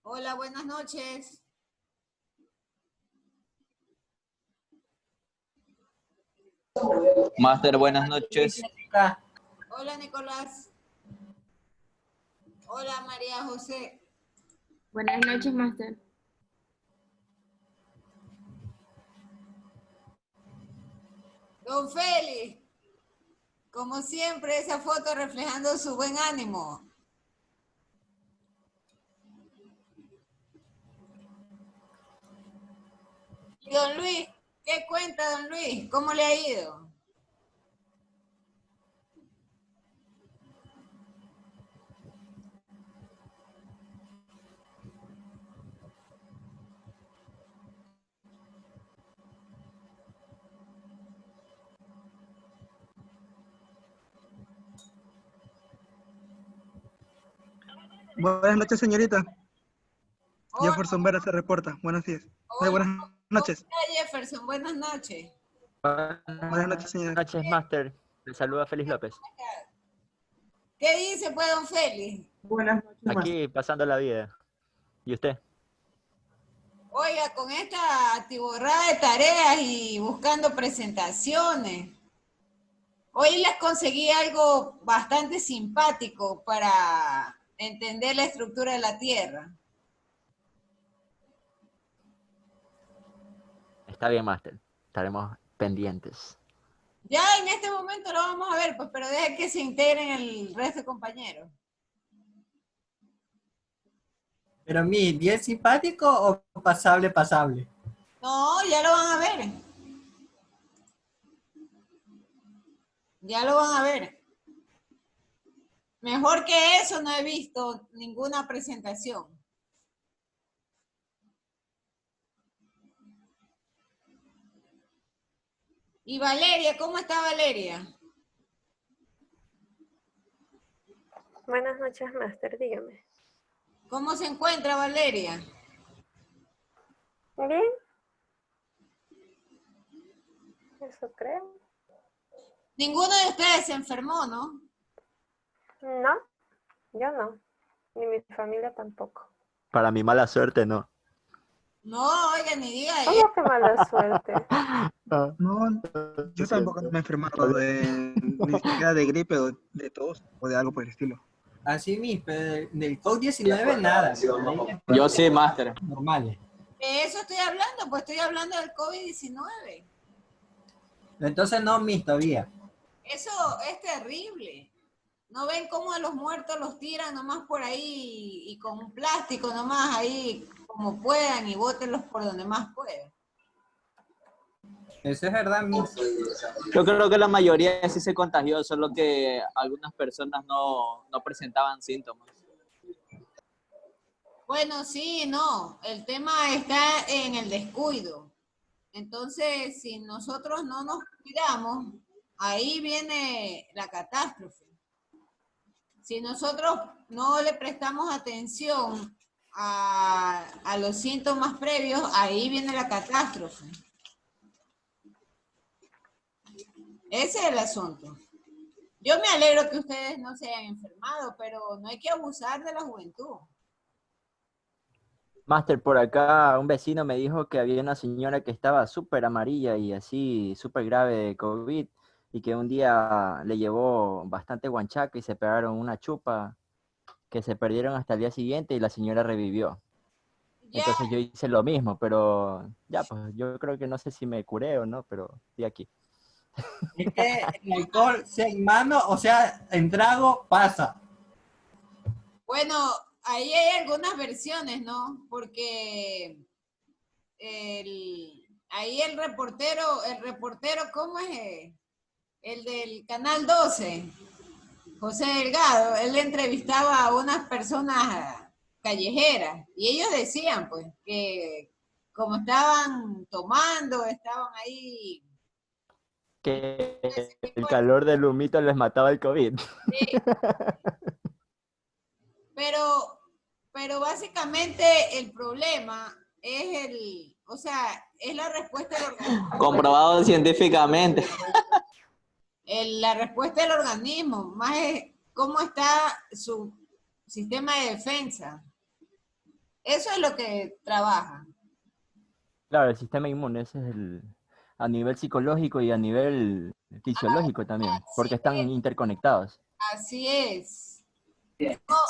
Hola, buenas noches. Máster, buenas noches. Hola, Nicolás. Hola, María José. Buenas noches, Master. Don Félix, como siempre, esa foto reflejando su buen ánimo. Y don Luis, ¿qué cuenta, don Luis? ¿Cómo le ha ido? Buenas noches, señorita. Hola, Jefferson Vera se reporta. Buenos días. hola. Buenas noches. Hola, Jefferson, buenas noches. Buenas noches, señora. Buenas noches, Master. Le saluda Félix López. ¿Qué dice, pues, don Félix? Buenas noches, Aquí pasando la vida. ¿Y usted? Oiga, con esta atiborrada de tareas y buscando presentaciones. Hoy les conseguí algo bastante simpático para entender la estructura de la Tierra. Está bien, Master. Estaremos pendientes. Ya en este momento lo vamos a ver, pues, pero deje que se integren el resto de compañeros. Pero ¿bien simpático o pasable? No, ya lo van a ver. Ya lo van a ver. Mejor que eso no he visto ninguna presentación. Y Valeria, ¿cómo está Valeria? Buenas noches, Master, dígame. ¿Cómo se encuentra Valeria? Bien. Eso creo. Ninguno de ustedes se enfermó, ¿no? No, yo no. Ni mi familia tampoco. Para mi mala suerte, no. No, oiga, ni diga eso. ¿Cómo que mala suerte? No, yo tampoco me he enfermado ni siquiera de gripe o de tos o de algo por el estilo. Así mismo, del COVID-19 nada. Yo sí, Máster. Normales. De eso estoy hablando, pues estoy hablando del COVID-19. Entonces no, todavía. Eso es terrible. ¿No ven cómo a los muertos los tiran nomás por ahí y con un plástico nomás ahí como puedan y bótenlos por donde más puedan? Eso es verdad, Yo creo que la mayoría sí se contagió, solo que algunas personas no presentaban síntomas. Bueno, sí, no, el tema está en el descuido. Entonces, si nosotros no nos cuidamos, ahí viene la catástrofe. Si nosotros no le prestamos atención a los síntomas previos, ahí viene la catástrofe. Ese es el asunto. Yo me alegro que ustedes no se hayan enfermado, pero no hay que abusar de la juventud. Master, por acá un vecino me dijo que había una señora que estaba súper amarilla y así súper grave de COVID y que un día le llevó bastante guanchaca y se pegaron una chupa que se perdieron hasta el día siguiente y la señora revivió. Ya, Entonces yo hice lo mismo, pero ya, pues yo creo que no sé si me curé o no, pero estoy aquí. Es que el alcohol, sea en mano, o sea, en trago, pasa. bueno, ahí hay algunas versiones, ¿no? Porque ahí el reportero, ¿cómo es? El del Canal 12, José Delgado, él entrevistaba a unas personas callejeras y ellos decían, pues, que como estaban tomando, estaban ahí. Que el calor del humito les mataba el COVID. Sí, pero básicamente el problema es o sea, es la respuesta del organismo. Comprobado científicamente. La respuesta del organismo, más es cómo está su sistema de defensa. Eso es lo que trabaja. Claro, el sistema inmune, ese es a nivel psicológico y a nivel fisiológico también, porque están interconectados. Así es.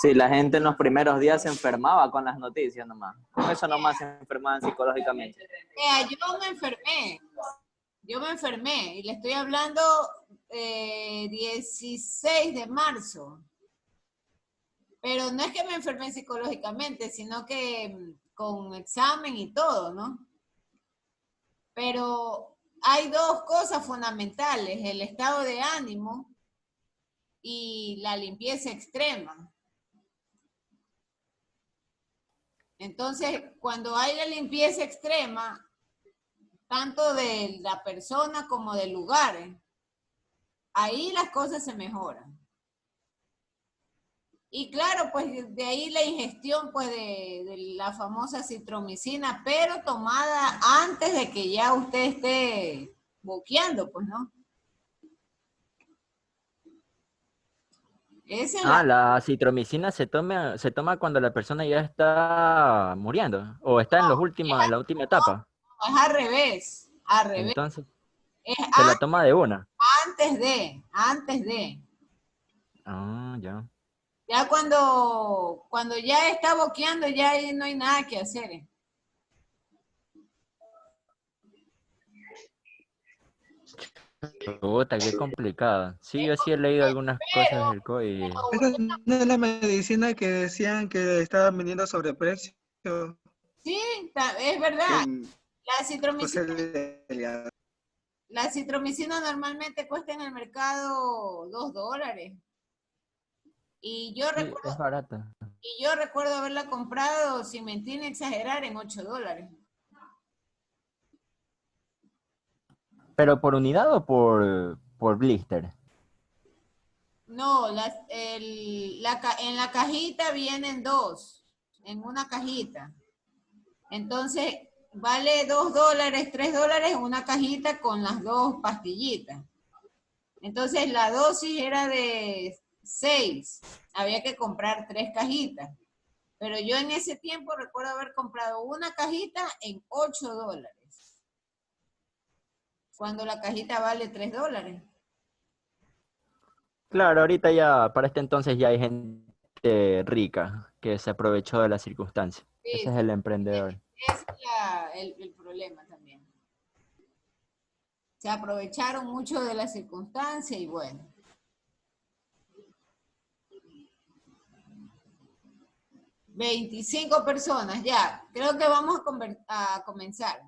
Sí, la gente en los primeros días se enfermaba con las noticias nomás. Con eso nomás se enfermaban psicológicamente. Vea, yo me enfermé y le estoy hablando 16 de marzo. Pero no es que me enfermé psicológicamente, sino que con examen y todo, ¿no? Pero hay dos cosas fundamentales, el estado de ánimo y la limpieza extrema. Entonces, cuando hay la limpieza extrema, tanto de la persona como del lugar, ahí las cosas se mejoran. Y claro, pues de ahí la ingestión pues de la famosa citromicina, pero tomada antes de que ya usted esté boqueando, pues, ¿no? Esa es La citromicina se toma cuando la persona ya está muriendo o está en en la última etapa. es al revés, Entonces, es se la toma de una. antes de. Ah, ya. Ya cuando ya está boqueando, ya ahí no hay nada que hacer. Puta, qué complicado. Sí, yo sí he leído algunas cosas del COVID. Esa no es la medicina que decían que estaban vendiendo a sobreprecio. Sí, es verdad. En La citromicina, José Delgado. la citromicina normalmente cuesta en el mercado $2. Y yo Sí, es barata. recuerdo haberla comprado, sin mentir ni exagerar, en $8. ¿Pero por unidad o por blister? No, en la cajita vienen dos, en una cajita. Entonces, vale $2, $3 una cajita con las dos pastillitas. Entonces, la dosis era de 6. Había que comprar 3 cajitas. Pero yo en ese tiempo recuerdo haber comprado una cajita en $8. Cuando la cajita vale $3. Claro, ahorita ya, para este entonces ya hay gente rica que se aprovechó de la circunstancia. Sí, Ese es el emprendedor. ese es el problema también. Se aprovecharon mucho de la circunstancia y bueno. $25 personas, ya. Creo que vamos a comenzar.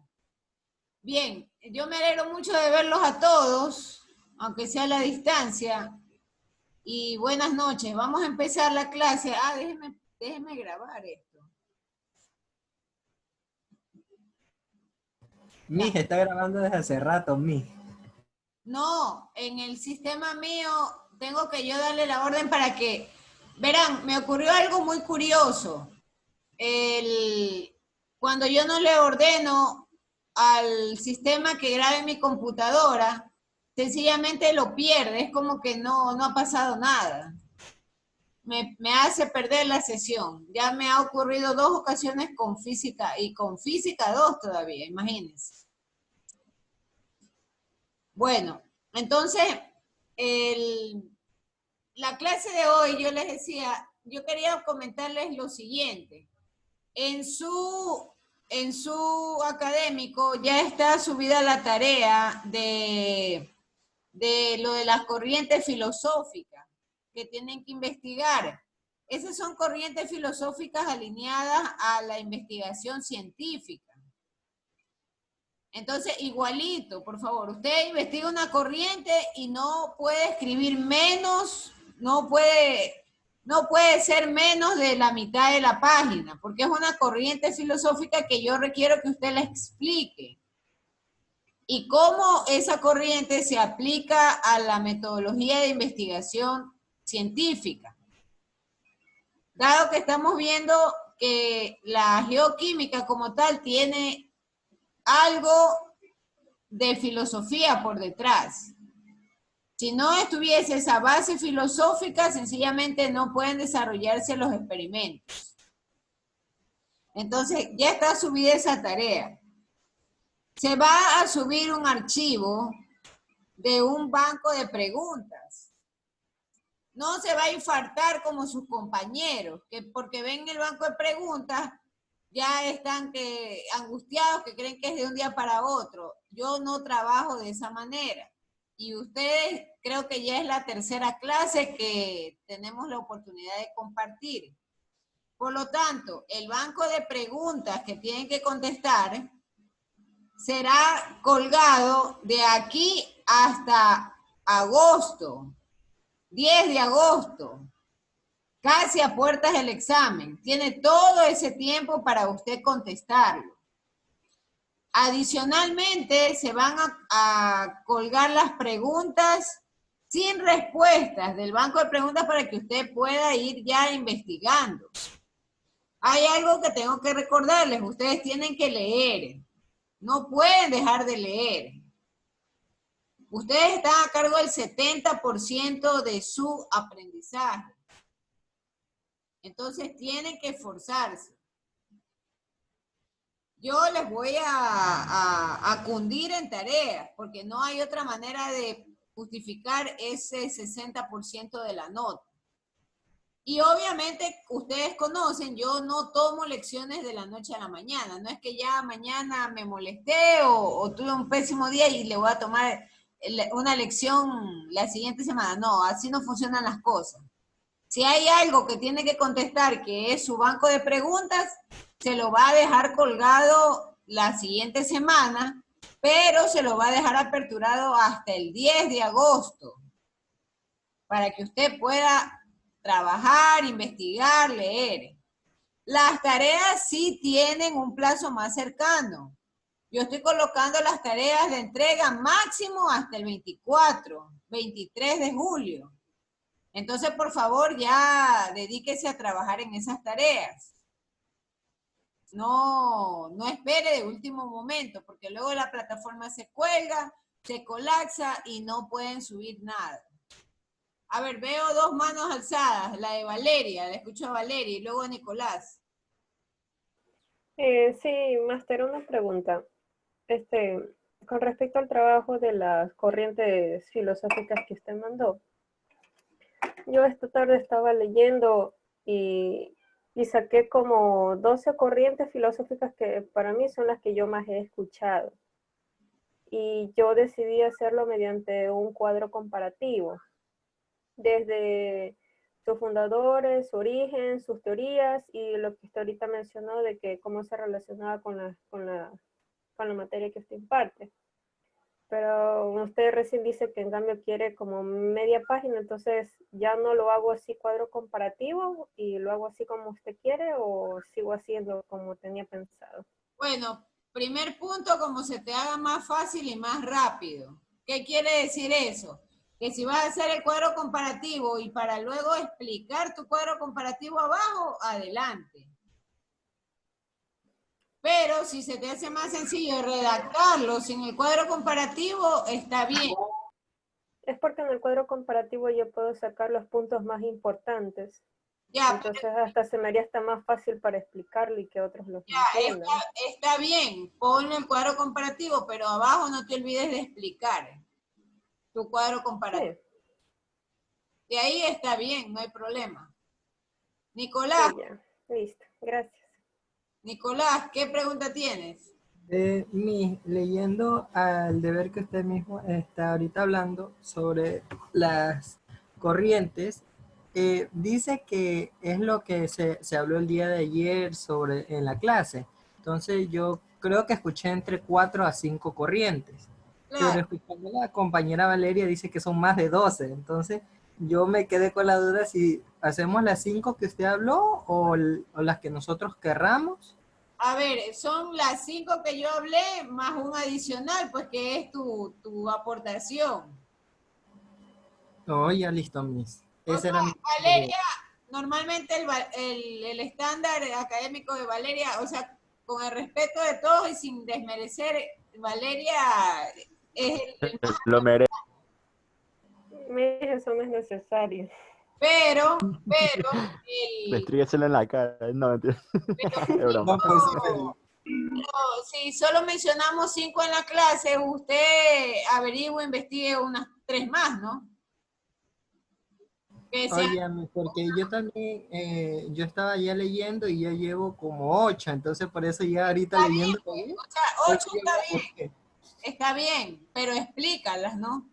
Bien, yo me alegro mucho de verlos a todos, aunque sea a la distancia. Y buenas noches. Vamos a empezar la clase. Déjeme grabar esto. Mi, está grabando desde hace rato, Mi. No, en el sistema mío tengo que yo darle la orden para que... Verán, me ocurrió algo muy curioso. Cuando yo no le ordeno al sistema que grabe mi computadora, sencillamente lo pierde, es como que no ha pasado nada. Me hace perder la sesión. Ya me ha ocurrido 2 ocasiones con física, y con física 2 todavía, imagínense. Bueno, entonces, la clase de hoy, yo les decía, yo quería comentarles lo siguiente. En su académico ya está subida la tarea de lo de las corrientes filosóficas que tienen que investigar. Esas son corrientes filosóficas alineadas a la investigación científica. Entonces, igualito, por favor, usted investiga una corriente y no puede escribir menos, no puede ser menos de la mitad de la página, porque es una corriente filosófica que yo requiero que usted la explique. Y cómo esa corriente se aplica a la metodología de investigación científica. Dado que estamos viendo que la geoquímica como tal tiene algo de filosofía por detrás. Si no estuviese esa base filosófica, sencillamente no pueden desarrollarse los experimentos. Entonces, ya está subida esa tarea. Se va a subir un archivo de un banco de preguntas. No se va a infartar como sus compañeros, que porque ven el banco de preguntas ya están angustiados, que creen que es de un día para otro. Yo no trabajo de esa manera. Y ustedes, creo que ya es la tercera clase que tenemos la oportunidad de compartir. Por lo tanto, el banco de preguntas que tienen que contestar será colgado de aquí hasta agosto, 10 de agosto, casi a puertas del examen. Tiene todo ese tiempo para usted contestarlo. Adicionalmente, se van a colgar las preguntas sin respuestas del banco de preguntas para que usted pueda ir ya investigando. Hay algo que tengo que recordarles, ustedes tienen que leer, no pueden dejar de leer. Ustedes están a cargo del 70% de su aprendizaje. Entonces tienen que esforzarse. Yo les voy a cundir en tareas, porque no hay otra manera de justificar ese 60% de la nota. Y obviamente ustedes conocen, yo no tomo lecciones de la noche a la mañana. No es que ya mañana me molesté o tuve un pésimo día y le voy a tomar una lección la siguiente semana. No, así no funcionan las cosas. Si hay algo que tiene que contestar, que es su banco de preguntas, se lo va a dejar colgado la siguiente semana, pero se lo va a dejar aperturado hasta el 10 de agosto, para que usted pueda trabajar, investigar, leer. Las tareas sí tienen un plazo más cercano. Yo estoy colocando las tareas de entrega máximo hasta el 24, 23 de julio. Entonces, por favor, ya dedíquese a trabajar en esas tareas. No espere de último momento, porque luego la plataforma se cuelga, se colapsa y no pueden subir nada. A ver, veo dos manos alzadas, la de Valeria, la escucho a Valeria y luego a Nicolás. Sí, Máster, una pregunta. Con respecto al trabajo de las corrientes filosóficas que usted mandó, yo esta tarde estaba leyendo y saqué como 12 corrientes filosóficas que para mí son las que yo más he escuchado. Y yo decidí hacerlo mediante un cuadro comparativo, desde sus fundadores, su origen, sus teorías y lo que usted ahorita mencionó de que cómo se relacionaba con la materia que usted imparte. Pero usted recién dice que en cambio quiere como media página, entonces ya no lo hago así cuadro comparativo y lo hago así como usted quiere o sigo haciendo como tenía pensado. Bueno, primer punto, como se te haga más fácil y más rápido. ¿Qué quiere decir eso? Que si vas a hacer el cuadro comparativo y para luego explicar tu cuadro comparativo abajo, adelante. Pero si se te hace más sencillo redactarlo sin el cuadro comparativo, está bien. Es porque en el cuadro comparativo yo puedo sacar los puntos más importantes. Ya, entonces hasta se me haría hasta más fácil para explicarlo y que otros lo entiendan. Está bien, ponle el cuadro comparativo, pero abajo no te olvides de explicar tu cuadro comparativo. Sí. De ahí está bien, no hay problema. Nicolás. Sí, ya. Listo, gracias. Nicolás, ¿qué pregunta tienes? Leyendo al deber que usted mismo está ahorita hablando sobre las corrientes, dice que es lo que se habló el día de ayer sobre en la clase. Entonces yo creo que escuché entre 4 a 5 corrientes. Claro. Pero escuchando a la compañera Valeria dice que son más de 12. Entonces yo me quedé con la duda si hacemos las 5 que usted habló o las que nosotros querramos. A ver, son las 5 que yo hablé, más un adicional, pues que es tu aportación. Oh, ya listo, Miss. Valeria, normalmente el estándar académico de Valeria, o sea, con el respeto de todos y sin desmerecer, Valeria es el lo merece. Eso no es necesario. Pero, Restrígueselo en la cara. No, mentira. Es broma. No, pues, si solo mencionamos 5 en la clase, usted averigüe, investigue unas 3 más, ¿no? Que sean- oye, porque yo también, yo estaba ya leyendo y ya llevo como 8, entonces por eso ya ahorita Está leyendo. o sea, 8 está bien, pero explícalas, ¿no?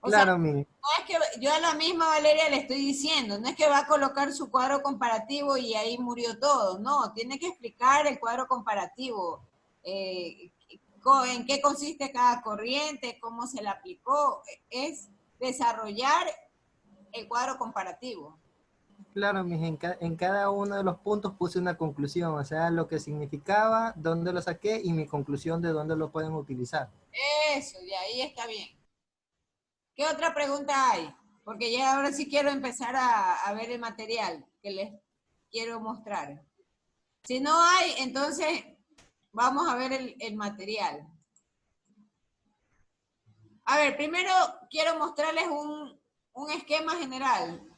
O sea, Claro, mi. no es que yo a la misma Valeria le estoy diciendo, no es que va a colocar su cuadro comparativo y ahí murió todo, no, tiene que explicar el cuadro comparativo, en qué consiste cada corriente, cómo se le aplicó, es desarrollar el cuadro comparativo. Claro, en cada uno de los puntos puse una conclusión, o sea, lo que significaba, dónde lo saqué y mi conclusión de dónde lo pueden utilizar. Eso, y ahí está bien. ¿Qué otra pregunta hay? Porque ya ahora sí quiero empezar a ver el material que les quiero mostrar. Si no hay, entonces vamos a ver el material. A ver, primero quiero mostrarles un esquema general.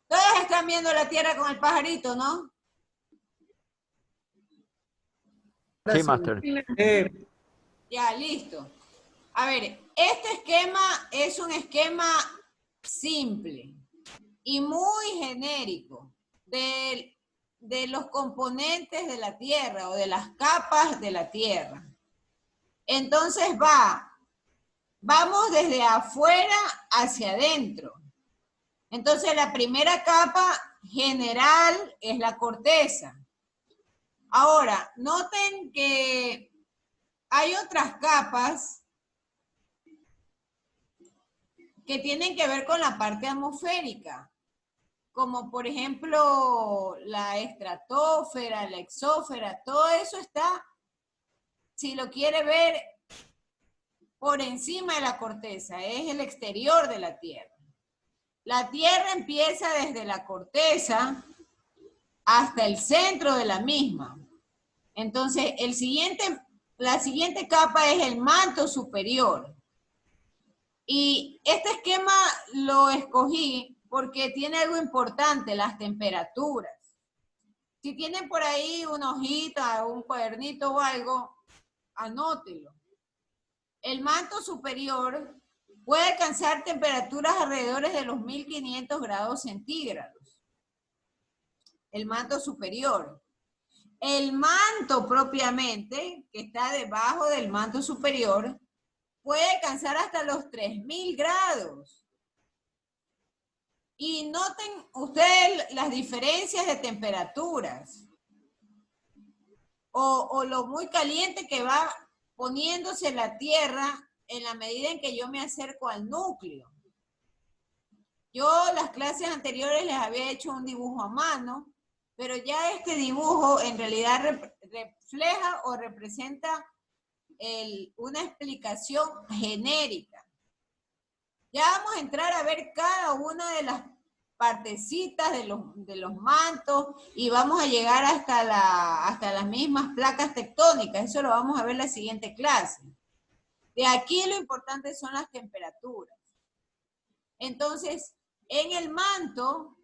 Todos están viendo la Tierra con el pajarito, ¿no? Sí, Master. Ya, listo. A ver, este esquema es un esquema simple y muy genérico de los componentes de la Tierra o de las capas de la Tierra. Entonces vamos desde afuera hacia adentro. Entonces la primera capa general es la corteza. Ahora, noten que hay otras capas que tienen que ver con la parte atmosférica, como por ejemplo la estratosfera, la exósfera, todo eso está, si lo quiere ver, por encima de la corteza, es el exterior de la Tierra. La Tierra empieza desde la corteza hasta el centro de la misma. Entonces, la siguiente capa es el manto superior. Y este esquema lo escogí porque tiene algo importante, las temperaturas. Si tienen por ahí una hojita, un cuadernito o algo, anótelo. El manto superior puede alcanzar temperaturas alrededor de los 1500 grados centígrados. El manto superior. El manto propiamente, que está debajo del manto superior, puede alcanzar hasta los 3000 grados. Y noten ustedes las diferencias de temperaturas. O lo muy caliente que va poniéndose la Tierra en la medida en que yo me acerco al núcleo. Yo las clases anteriores les había hecho un dibujo a mano, pero ya este dibujo en realidad refleja o representa una explicación genérica. Ya vamos a entrar a ver cada una de las partecitas de los mantos y vamos a llegar hasta las mismas placas tectónicas. Eso lo vamos a ver en la siguiente clase. De aquí lo importante son las temperaturas. Entonces, en el manto,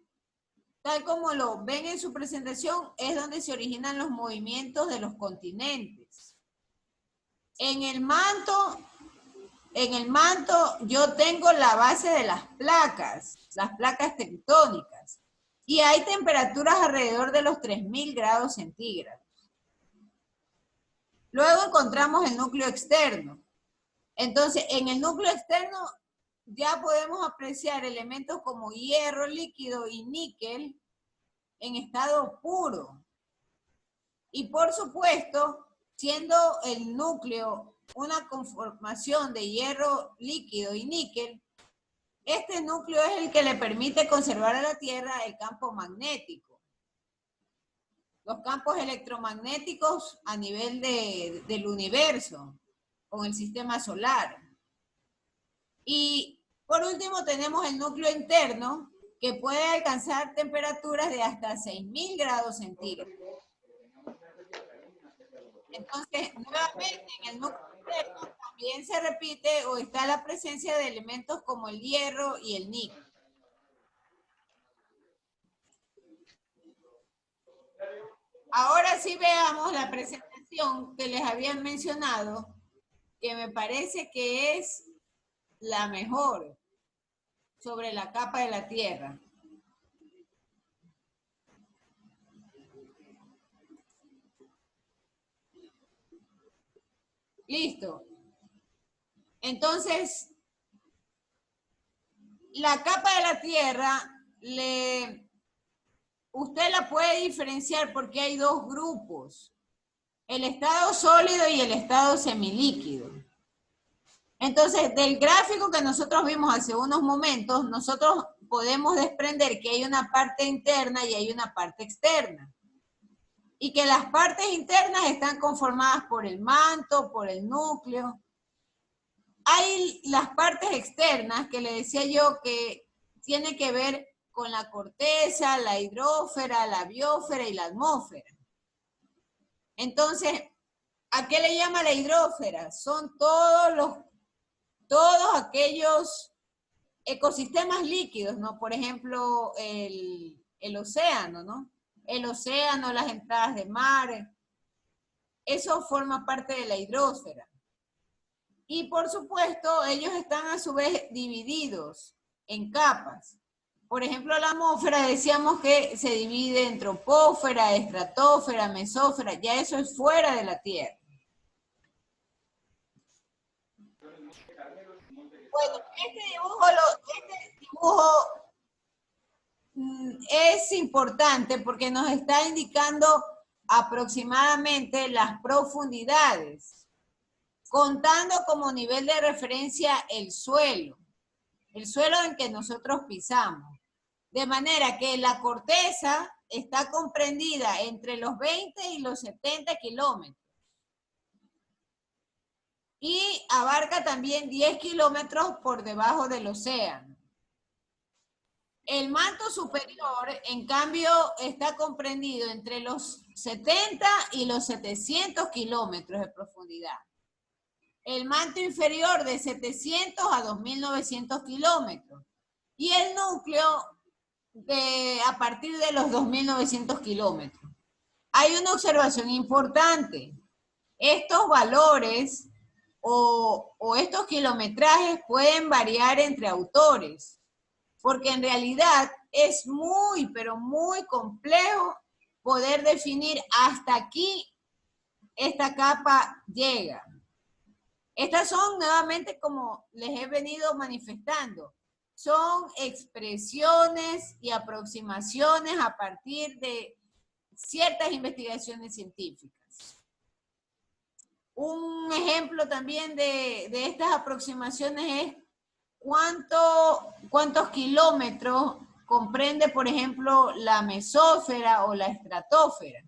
tal como lo ven en su presentación, es donde se originan los movimientos de los continentes. En el manto yo tengo la base de las placas tectónicas, y hay temperaturas alrededor de los 3000 grados centígrados. Luego encontramos el núcleo externo. Entonces, en el núcleo externo ya podemos apreciar elementos como hierro líquido y níquel en estado puro. Y por supuesto, siendo el núcleo una conformación de hierro líquido y níquel, este núcleo es el que le permite conservar a la Tierra el campo magnético. Los campos electromagnéticos a nivel del universo, con el sistema solar. Y por último tenemos el núcleo interno, que puede alcanzar temperaturas de hasta 6000 grados centígrados. Entonces, nuevamente, en el núcleo externo también se repite o está la presencia de elementos como el hierro y el níquel. Ahora sí veamos la presentación que les habían mencionado, que me parece que es la mejor sobre la capa de la Tierra. Listo. Entonces, la capa de la Tierra, usted la puede diferenciar porque hay dos grupos, el estado sólido y el estado semilíquido. Entonces, del gráfico que nosotros vimos hace unos momentos, nosotros podemos desprender que hay una parte interna y hay una parte externa. Y que las partes internas están conformadas por el manto, por el núcleo. Hay las partes externas que le decía yo que tiene que ver con la corteza, la hidrósfera, la biosfera y la atmósfera. Entonces, ¿a qué le llama la hidrósfera? Son todos aquellos ecosistemas líquidos, ¿no? Por ejemplo, el océano, ¿no? El océano, las entradas de mar, eso forma parte de la hidrósfera. Y por supuesto, ellos están a su vez divididos en capas. Por ejemplo, la atmósfera decíamos que se divide en troposfera, estratosfera, mesósfera, ya eso es fuera de la Tierra. Bueno, este dibujo es importante porque nos está indicando aproximadamente las profundidades, contando como nivel de referencia el suelo en que nosotros pisamos. De manera que la corteza está comprendida entre los 20 y los 70 kilómetros. Y abarca también 10 kilómetros por debajo del océano. El manto superior, en cambio, está comprendido entre los 70 y los 700 kilómetros de profundidad. El manto inferior de 700 a 2.900 kilómetros. Y el núcleo a partir de los 2.900 kilómetros. Hay una observación importante. Estos valores o estos kilometrajes pueden variar entre autores, porque en realidad es muy, pero muy complejo poder definir hasta aquí esta capa llega. Estas son nuevamente, como les he venido manifestando, son expresiones y aproximaciones a partir de ciertas investigaciones científicas. Un ejemplo también de estas aproximaciones es cuántos kilómetros comprende, por ejemplo, la mesósfera o la estratosfera.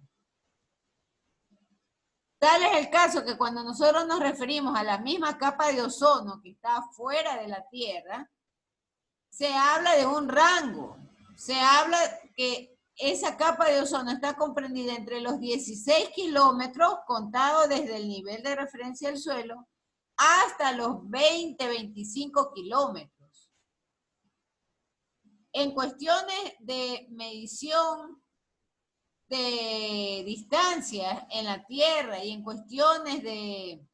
Tal es el caso que cuando nosotros nos referimos a la misma capa de ozono que está fuera de la Tierra, se habla de un rango, se habla que esa capa de ozono está comprendida entre los 16 kilómetros contados desde el nivel de referencia del suelo hasta los 20-25 kilómetros. En cuestiones de medición de distancias en la Tierra y en cuestiones de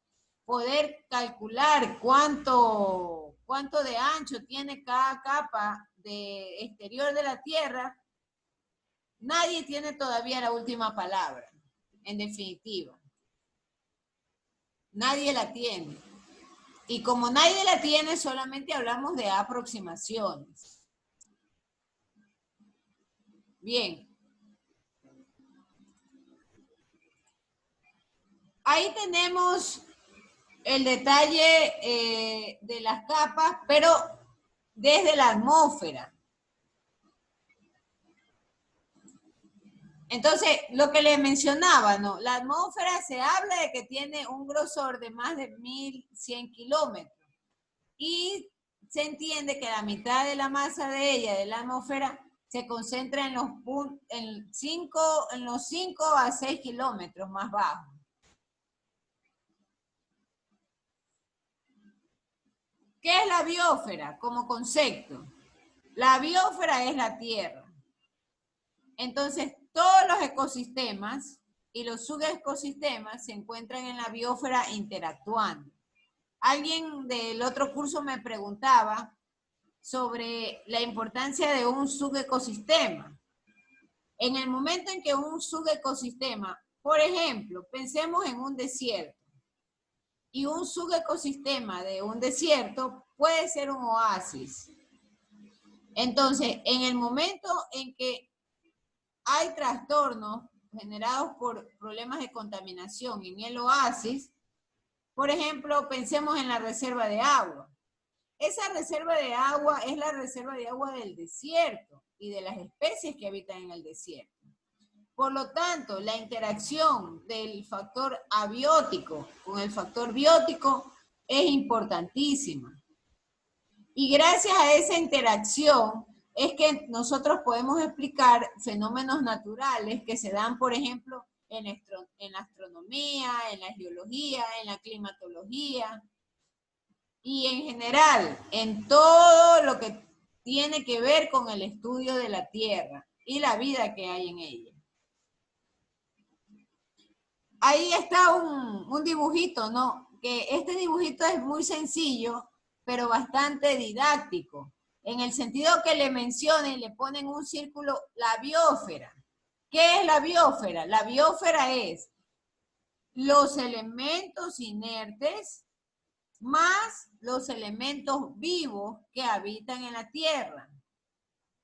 poder calcular cuánto de ancho tiene cada capa de exterior de la Tierra, nadie tiene todavía la última palabra, en definitiva. Nadie la tiene. Y como nadie la tiene, solamente hablamos de aproximaciones. Bien. Ahí tenemos el detalle de las capas, pero desde la atmósfera. Entonces, lo que les mencionaba, ¿no? La atmósfera se habla de que tiene un grosor de más de 1.100 kilómetros. Y se entiende que la mitad de la masa de ella, de la atmósfera, se concentra en los 5 a 6 kilómetros más bajos. ¿Qué es la biosfera como concepto? La biosfera es la Tierra. Entonces, todos los ecosistemas y los subecosistemas se encuentran en la biosfera interactuando. Alguien del otro curso me preguntaba sobre la importancia de un subecosistema. En el momento en que un subecosistema, por ejemplo, pensemos en un desierto, y un subecosistema de un desierto puede ser un oasis. Entonces, en el momento en que hay trastornos generados por problemas de contaminación en el oasis, por ejemplo, pensemos en la reserva de agua. Esa reserva de agua es la reserva de agua del desierto y de las especies que habitan en el desierto. Por lo tanto, la interacción del factor abiótico con el factor biótico es importantísima. Y gracias a esa interacción es que nosotros podemos explicar fenómenos naturales que se dan, por ejemplo, en la astronomía, en la geología, en la climatología y en general en todo lo que tiene que ver con el estudio de la Tierra y la vida que hay en ella. Ahí está un dibujito, ¿no? Que este dibujito es muy sencillo, pero bastante didáctico, en el sentido que le mencionen y le ponen un círculo, la biosfera. ¿Qué es la biosfera? La biosfera es los elementos inertes más los elementos vivos que habitan en la Tierra.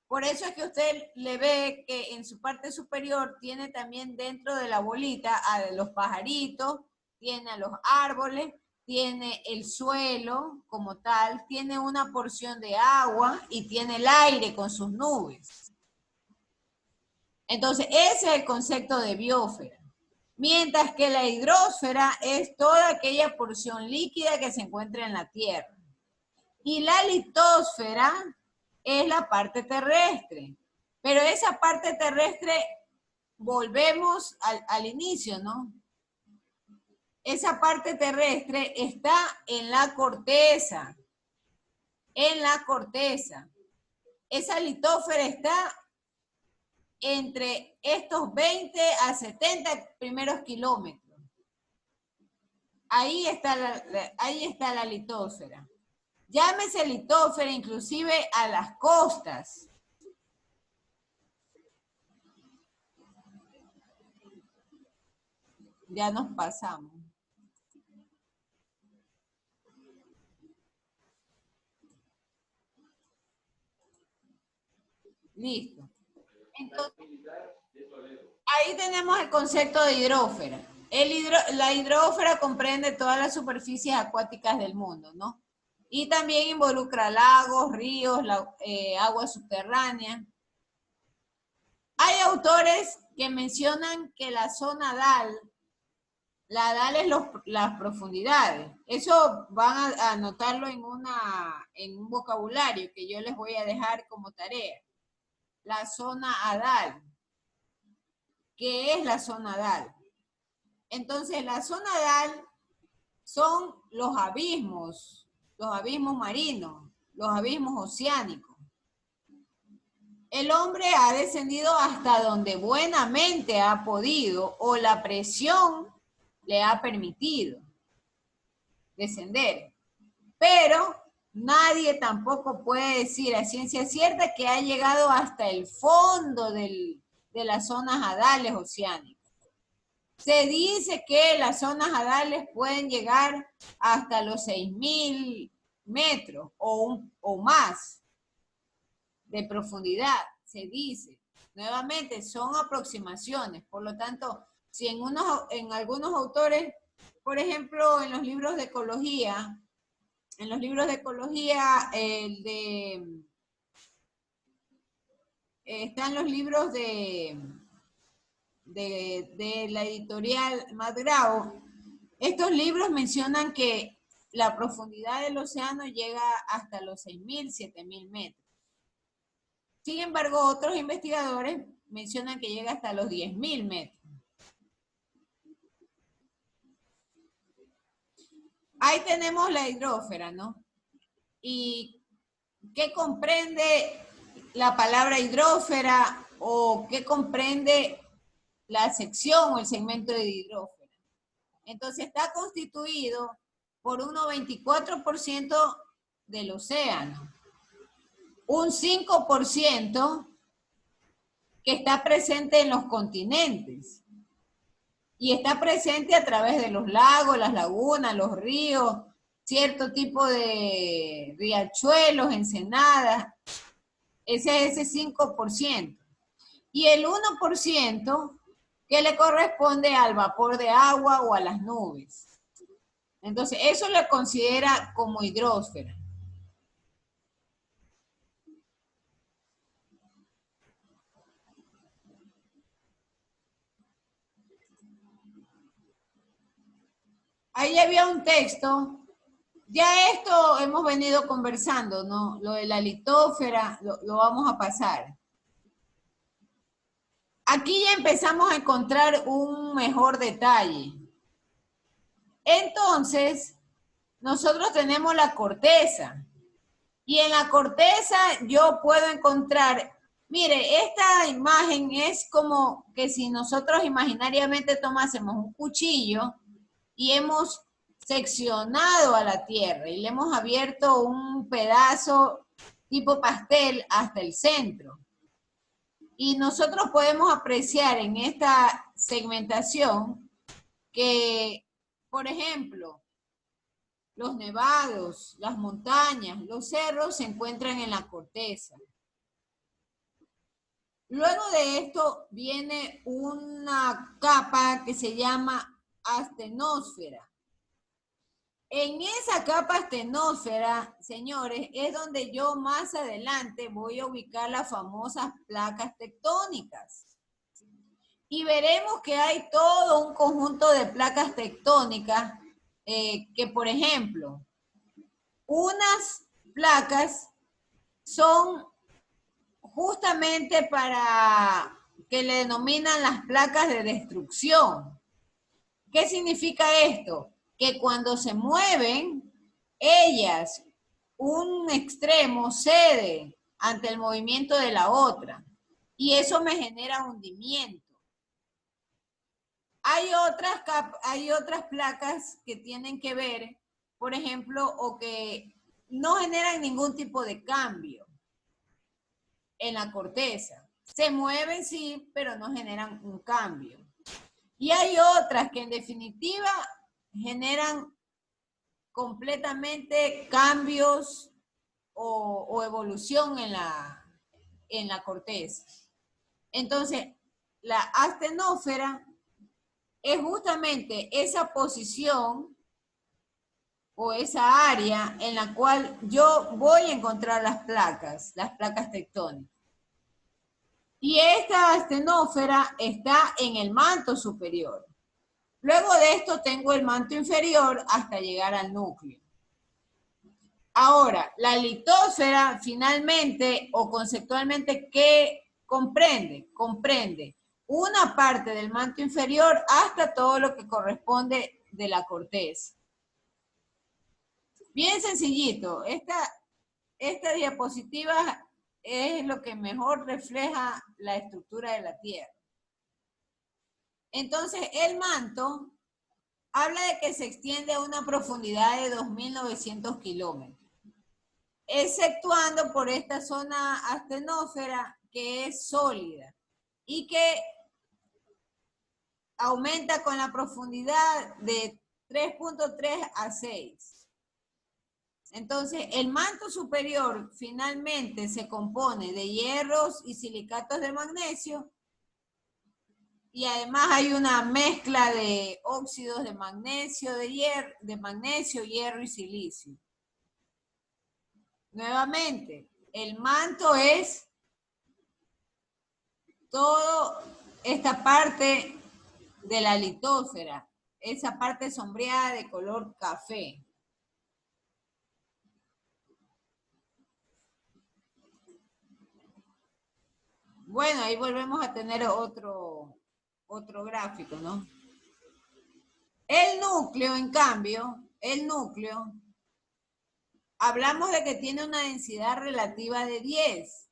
Por eso es que usted le ve que en su parte superior tiene también dentro de la bolita a los pajaritos, tiene a los árboles, tiene el suelo como tal, tiene una porción de agua y tiene el aire con sus nubes. Entonces, ese es el concepto de biosfera. Mientras que la hidrosfera es toda aquella porción líquida que se encuentra en la Tierra. Y la litosfera es la parte terrestre. Pero esa parte terrestre, volvemos al inicio, ¿no? Esa parte terrestre está en la corteza. En la corteza. Esa litosfera está entre estos 20 a 70 primeros kilómetros. Ahí está la litosfera. Llámese litosfera inclusive a las costas. Ya nos pasamos. Listo. Entonces, ahí tenemos el concepto de hidrósfera. La hidrósfera comprende todas las superficies acuáticas del mundo, ¿no? Y también involucra lagos, ríos, aguas subterráneas. Hay autores que mencionan que la zona DAL, la DAL es las profundidades. Eso van a anotarlo en un vocabulario que yo les voy a dejar como tarea. La zona ADAL. ¿Qué es la zona DAL? Entonces, la zona DAL son los abismos marinos, los abismos oceánicos. El hombre ha descendido hasta donde buenamente ha podido o la presión le ha permitido descender. Pero nadie tampoco puede decir a ciencia cierta que ha llegado hasta el fondo de las zonas adales oceánicas. Se dice que las zonas adales pueden llegar hasta los 6.000 metros o más de profundidad, se dice. Nuevamente, son aproximaciones. Por lo tanto, si en algunos autores, por ejemplo, en los libros de ecología, están los libros de la editorial Madrao. Estos libros mencionan que la profundidad del océano llega hasta los 6.000, 7.000 metros. Sin embargo, otros investigadores mencionan que llega hasta los 10.000 metros. Ahí tenemos la hidrósfera, ¿no? ¿Y qué comprende la palabra hidrósfera o qué comprende la sección o el segmento de hidrósfera? Entonces está constituido por un 94% del océano, un 5% que está presente en los continentes y está presente a través de los lagos, las lagunas, los ríos, cierto tipo de riachuelos, ensenadas, ese es ese 5%. Y el 1% que le corresponde al vapor de agua o a las nubes. Entonces, eso le considera como hidrósfera. Ahí había un texto. Ya esto hemos venido conversando, ¿no? Lo de la litósfera lo vamos a pasar. Aquí ya empezamos a encontrar un mejor detalle. Entonces, nosotros tenemos la corteza. Y en la corteza yo puedo encontrar, mire, esta imagen es como que si nosotros imaginariamente tomásemos un cuchillo y hemos seccionado a la tierra y le hemos abierto un pedazo tipo pastel hasta el centro. Y nosotros podemos apreciar en esta segmentación que, por ejemplo, los nevados, las montañas, los cerros se encuentran en la corteza. Luego de esto viene una capa que se llama astenosfera. En esa capa astenosfera, señores, es donde yo más adelante voy a ubicar las famosas placas tectónicas. Y veremos que hay todo un conjunto de placas tectónicas que, por ejemplo, unas placas son justamente para que le denominan las placas de destrucción. ¿Qué significa esto? Que cuando se mueven, ellas, un extremo cede ante el movimiento de la otra. Y eso me genera hundimiento. Hay otras placas que tienen que ver, por ejemplo, o que no generan ningún tipo de cambio en la corteza. Se mueven, sí, pero no generan un cambio. Y hay otras que en definitiva generan completamente cambios o evolución en la corteza. Entonces, la astenósfera es justamente esa posición o esa área en la cual yo voy a encontrar las placas tectónicas. Y esta astenósfera está en el manto superior. Luego de esto tengo el manto inferior hasta llegar al núcleo. Ahora, la litósfera finalmente o conceptualmente, ¿qué comprende? Comprende una parte del manto inferior hasta todo lo que corresponde de la corteza. Bien sencillito, esta diapositiva es lo que mejor refleja la estructura de la Tierra. Entonces, el manto habla de que se extiende a una profundidad de 2.900 kilómetros, exceptuando por esta zona astenósfera que es sólida y que aumenta con la profundidad de 3.3 a 6. Entonces, el manto superior finalmente se compone de hierros y silicatos de magnesio y además hay una mezcla de óxidos de magnesio, hierro y silicio. Nuevamente, el manto es toda esta parte de la litósfera, esa parte sombreada de color café. Bueno, ahí volvemos a tener otro gráfico, ¿no? El núcleo, en cambio, hablamos de que tiene una densidad relativa de 10.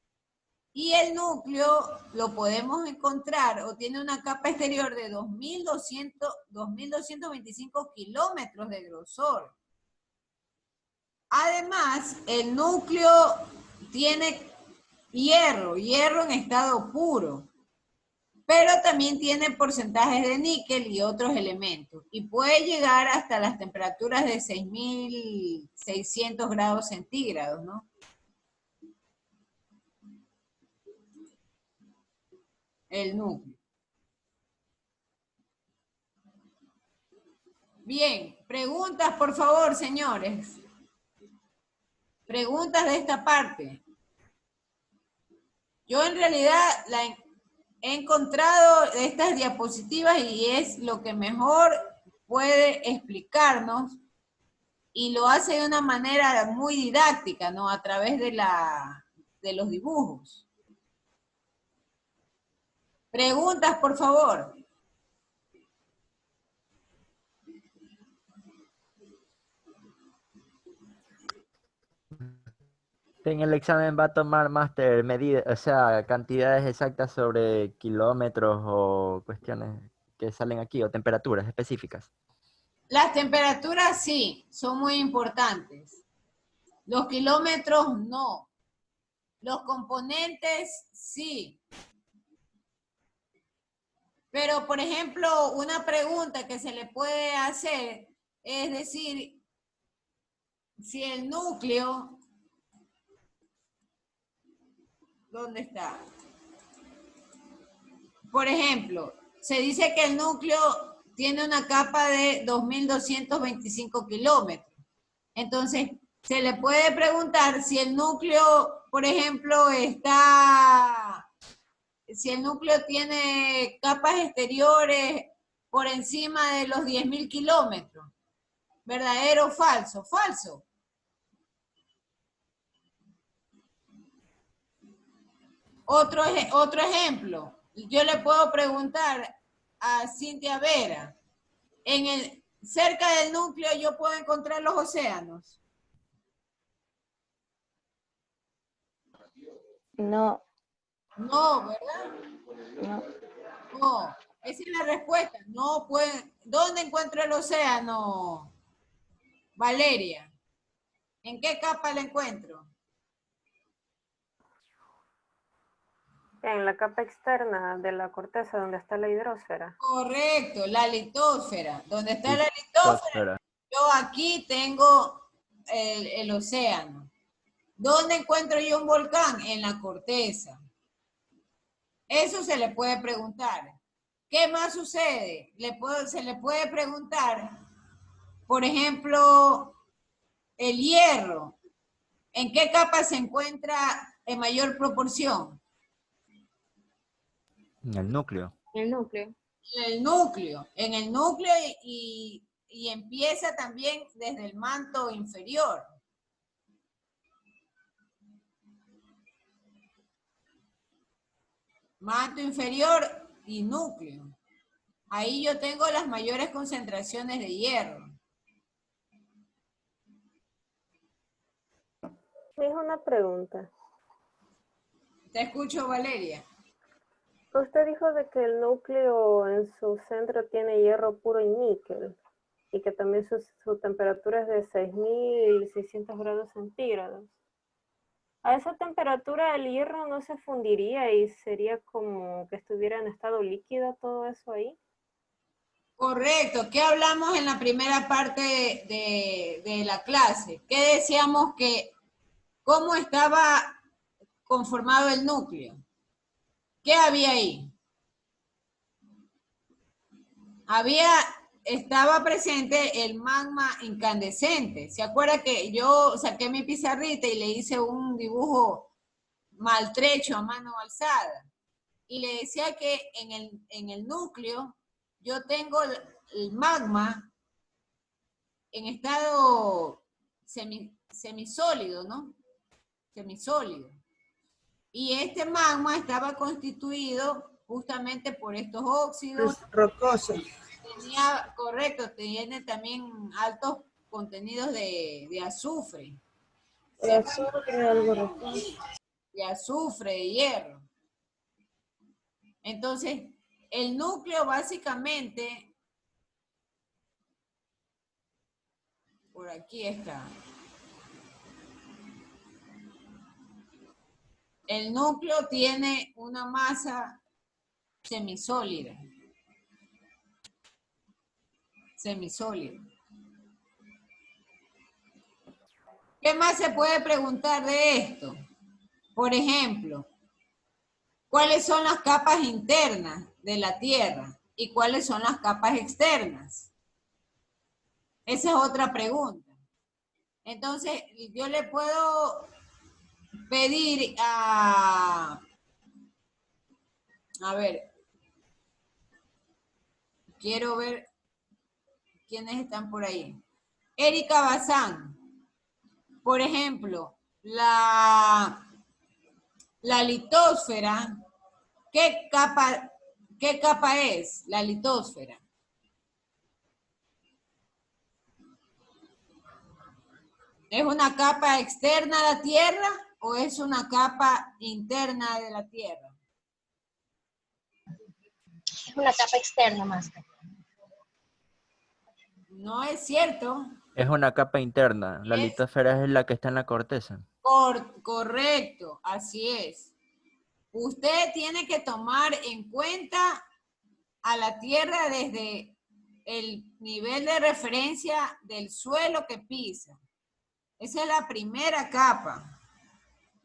Y el núcleo lo podemos encontrar o tiene una capa exterior de 2.225 kilómetros de grosor. Además, el núcleo tiene hierro en estado puro, pero también tiene porcentajes de níquel y otros elementos. Y puede llegar hasta las temperaturas de 6.600 grados centígrados, ¿no? El núcleo. Bien, preguntas, por favor, señores. Preguntas de esta parte. Yo en realidad he encontrado estas diapositivas y es lo que mejor puede explicarnos y lo hace de una manera muy didáctica, ¿no? A través de los dibujos. Preguntas, por favor. En el examen va a tomar máster medidas, o sea, cantidades exactas sobre kilómetros o cuestiones que salen aquí, o temperaturas específicas. Las temperaturas sí, son muy importantes. Los kilómetros no. Los componentes sí. Pero, por ejemplo, una pregunta que se le puede hacer es decir, si el núcleo, ¿dónde está? Por ejemplo, se dice que el núcleo tiene una capa de 2.225 kilómetros. Entonces, se le puede preguntar si el núcleo, por ejemplo, si el núcleo tiene capas exteriores por encima de los 10.000 kilómetros. ¿Verdadero o falso? Falso. Otro ejemplo. Yo le puedo preguntar a Cintia Vera. Cerca del núcleo yo puedo encontrar los océanos. No. No, ¿verdad? No. No. Esa es la respuesta. No pueden. ¿Dónde encuentro el océano, Valeria? ¿En qué capa la encuentro? En la capa externa de la corteza donde está la hidrosfera. Correcto, la litósfera. ¿Dónde está la litósfera? Litósfera. Yo aquí tengo el océano. ¿Dónde encuentro yo un volcán? En la corteza. Eso se le puede preguntar. ¿Qué más sucede? Se le puede preguntar, por ejemplo, el hierro. ¿En qué capa se encuentra en mayor proporción? En el núcleo. El núcleo. En el núcleo y empieza también desde el manto inferior. Manto inferior y núcleo. Ahí yo tengo las mayores concentraciones de hierro. Me hizo una pregunta. Te escucho, Valeria. Usted dijo de que el núcleo en su centro tiene hierro puro y níquel, y que también su temperatura es de 6.600 grados centígrados. A esa temperatura el hierro no se fundiría y sería como que estuviera en estado líquido todo eso ahí. Correcto. ¿Qué hablamos en la primera parte de la clase? ¿Qué decíamos que cómo estaba conformado el núcleo? ¿Qué había ahí? Estaba presente el magma incandescente. ¿Se acuerda que yo saqué mi pizarrita y le hice un dibujo maltrecho a mano alzada? Y le decía que en el núcleo yo tengo el magma en estado semisólido, ¿no? Semisólido. Y este magma estaba constituido justamente por estos óxidos. Rocoso. Correcto, tiene también altos contenidos de azufre. El azufre tiene algo rojo. Y azufre, y hierro. Entonces, el núcleo básicamente, por aquí está. El núcleo tiene una masa semisólida. Semisólida. ¿Qué más se puede preguntar de esto? Por ejemplo, ¿cuáles son las capas internas de la Tierra y cuáles son las capas externas? Esa es otra pregunta. Entonces, yo le puedo pedir a ver, quiero ver quiénes están por ahí. Erika Bazán, por ejemplo, la litosfera, ¿qué capa es la litosfera? ¿Es una capa externa a la Tierra o es una capa interna de la Tierra? Es una capa externa, Master. No es cierto. Es una capa interna. La litosfera es la que está en la corteza. Correcto, así es. Usted tiene que tomar en cuenta a la Tierra desde el nivel de referencia del suelo que pisa. Esa es la primera capa.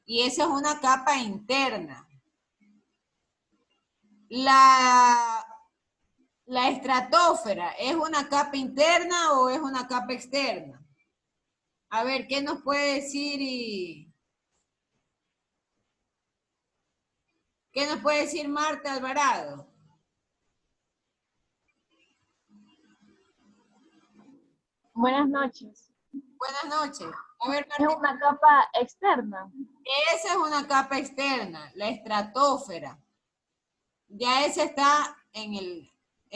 Y esa es una capa interna. La estratosfera, ¿es una capa interna o es una capa externa? A ver, ¿qué nos puede decir ¿qué nos puede decir Marta Alvarado? Buenas noches. Buenas noches. A ver, Es una capa externa. esa es una capa externa, la estratosfera. Ya esa está en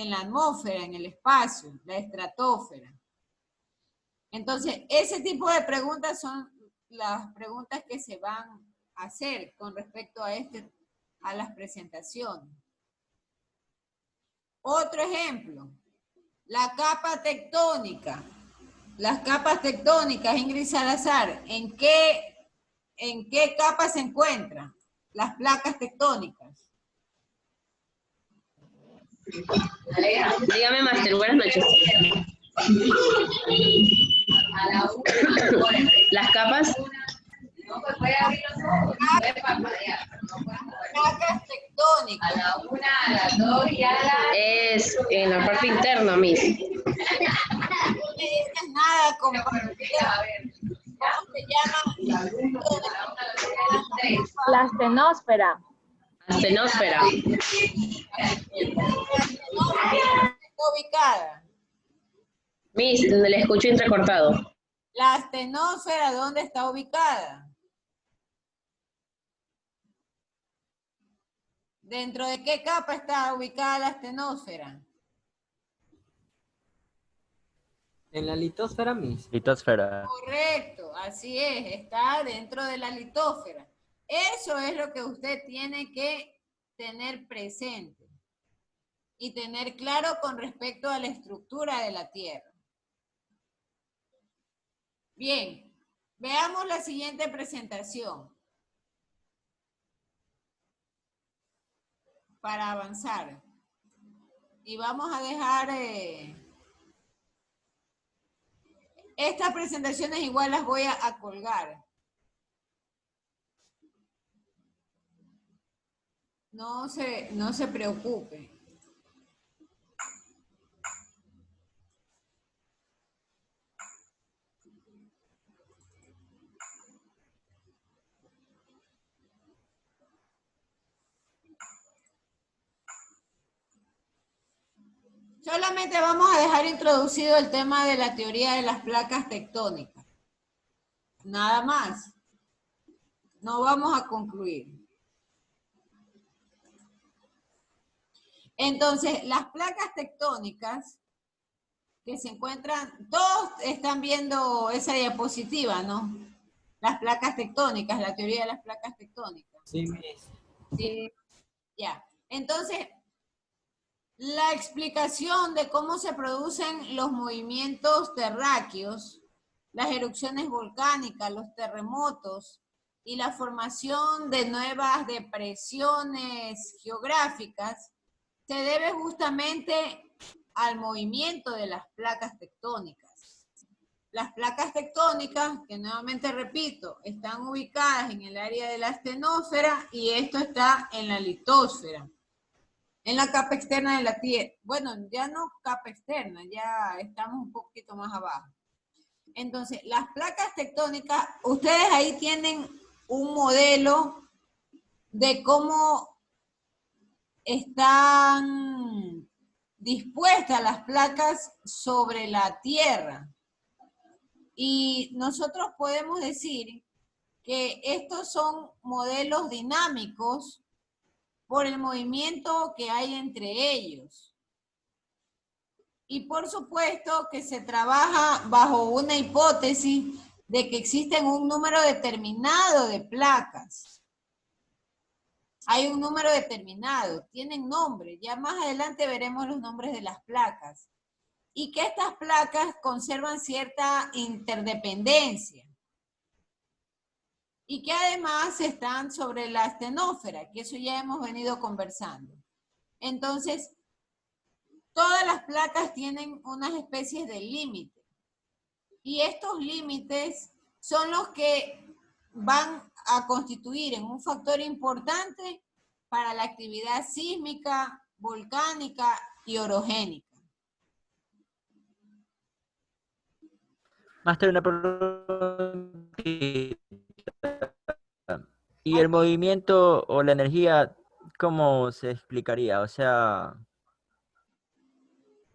la atmósfera, en el espacio, la estratosfera. Entonces, ese tipo de preguntas son las preguntas que se van a hacer con respecto a las presentaciones. Otro ejemplo, la capa tectónica. Las capas tectónicas, Ingrid Salazar, ¿en qué capa se encuentran las placas tectónicas? Dígame, Master, buenas noches. Las capas. Placas tectónicas. A la 1, a la 2 y a la... Es en la parte interna, Miss. No me dices nada, compañera. ¿Cómo se llama? La astenosfera. Astenosfera. Está ubicada. Miss, le escucho entrecortado. La astenosfera, ¿dónde está ubicada? ¿Dentro de qué capa está ubicada la astenosfera? En la litosfera, Miss. Litosfera. Correcto, así es, está dentro de la litosfera. Eso es lo que usted tiene que tener presente y tener claro con respecto a la estructura de la Tierra. Bien, veamos la siguiente presentación para avanzar. Y vamos a dejar... estas presentaciones igual las voy a colgar. No se preocupe. Solamente vamos a dejar introducido el tema de la teoría de las placas tectónicas. Nada más. No vamos a concluir. Entonces, las placas tectónicas que se encuentran, todos están viendo esa diapositiva, ¿no? las placas tectónicas, la teoría de las placas tectónicas. Sí, Miss. Sí, ya. Entonces, la explicación de cómo se producen los movimientos terráqueos, las erupciones volcánicas, los terremotos y la formación de nuevas depresiones geográficas se debe justamente al movimiento de las placas tectónicas. Las placas tectónicas, que nuevamente repito, están ubicadas en el área de la astenósfera y esto está en la litosfera, en la capa externa de la Tierra. Bueno, ya no capa externa, ya estamos un poquito más abajo. Entonces, las placas tectónicas, ustedes ahí tienen un modelo de cómo están dispuestas las placas sobre la Tierra. Y nosotros podemos decir que estos son modelos dinámicos por el movimiento que hay entre ellos. Y por supuesto que se trabaja bajo una hipótesis de que existen un número determinado de placas. Hay un número determinado, tienen nombre, ya más adelante veremos los nombres de las placas. Y que estas placas conservan cierta interdependencia. Y que además están sobre la astenósfera, que eso ya hemos venido conversando. Entonces, todas las placas tienen unas especies de límite. Y estos límites son los que van a constituir en un factor importante para la actividad sísmica, volcánica y orogénica. Máster, una pregunta. ¿Y el movimiento o la energía, cómo se explicaría? O sea...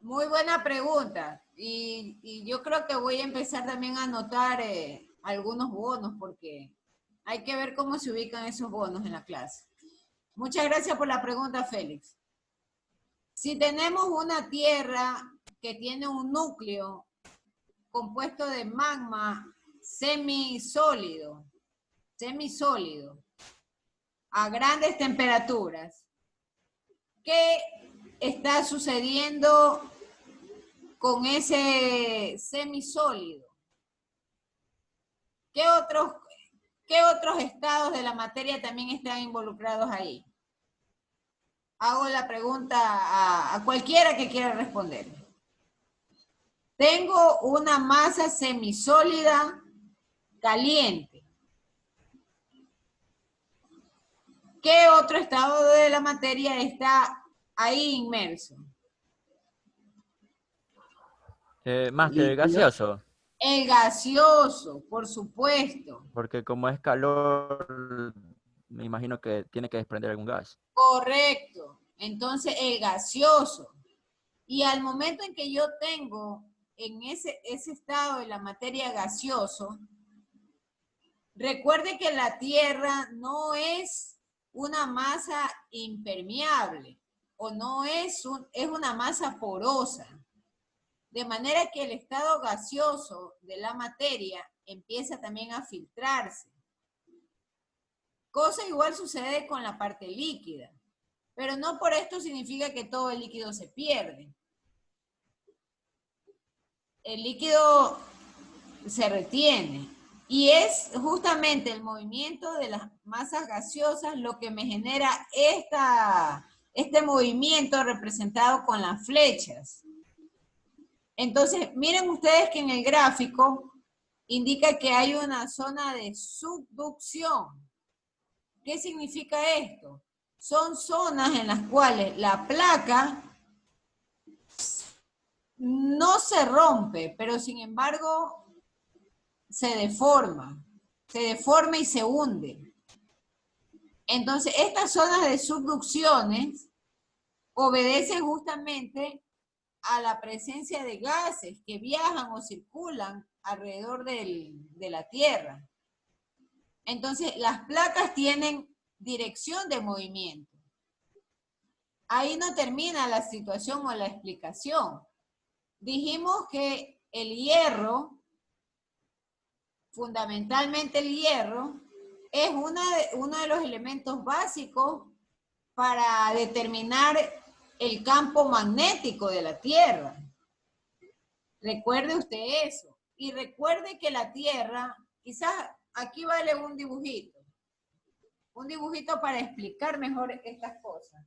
Muy buena pregunta. Y yo creo que voy a empezar también a anotar algunos bonos porque hay que ver cómo se ubican esos bonos en la clase. Muchas gracias por la pregunta, Félix. Si tenemos una Tierra que tiene un núcleo compuesto de magma semisólido, a grandes temperaturas, ¿qué está sucediendo con ese semisólido? ¿Qué otros estados de la materia también están involucrados ahí? Hago la pregunta a cualquiera que quiera responder. Tengo una masa semisólida caliente. ¿Qué otro estado de la materia está ahí inmerso? Máster, el gaseoso. El gaseoso, por supuesto. Porque como es calor, me imagino que tiene que desprender algún gas. Correcto. Entonces, el gaseoso. Y al momento en que yo tengo en ese estado de la materia gaseoso, recuerde que la Tierra no es una masa impermeable o no es una masa porosa. De manera que el estado gaseoso de la materia empieza también a filtrarse. Cosa igual sucede con la parte líquida, pero no por esto significa que todo el líquido se pierde. El líquido se retiene y es justamente el movimiento de las masas gaseosas lo que me genera este movimiento representado con las flechas. Entonces, miren ustedes que en el gráfico indica que hay una zona de subducción. ¿Qué significa esto? Son zonas en las cuales la placa no se rompe, pero sin embargo se deforma y se hunde. Entonces, estas zonas de subducciones obedecen justamente a la presencia de gases que viajan o circulan alrededor de la Tierra. Entonces, las placas tienen dirección de movimiento. Ahí no termina la situación o la explicación. Dijimos que el hierro fundamentalmente el hierro, es uno de los elementos básicos para determinar el campo magnético de la Tierra. Recuerde usted eso. Y recuerde que la Tierra, quizás aquí vale un dibujito para explicar mejor estas cosas.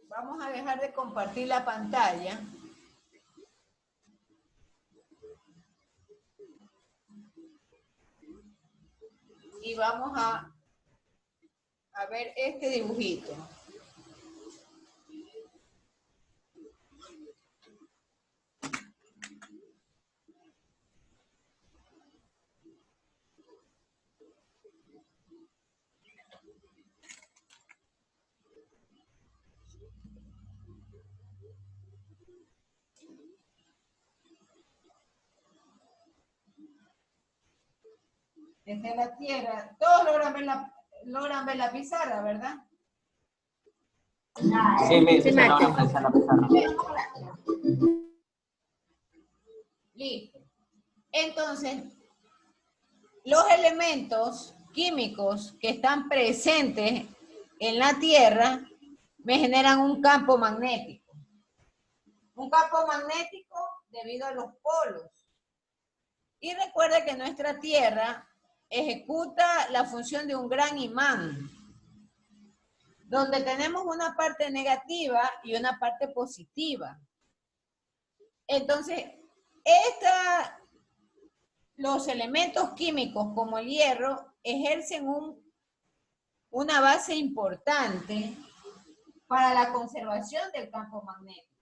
Vamos a dejar de compartir la pantalla. Y vamos a ver este dibujito. Esta es la Tierra. Todos logran ver la pizarra, ¿verdad? Sí, se logra apreciar la pizarra. Listo. Entonces, los elementos químicos que están presentes en la Tierra me generan un campo magnético. Un campo magnético debido a los polos. Y recuerda que nuestra Tierra ejecuta la función de un gran imán, donde tenemos una parte negativa y una parte positiva. Entonces, los elementos químicos como el hierro ejercen una base importante para la conservación del campo magnético.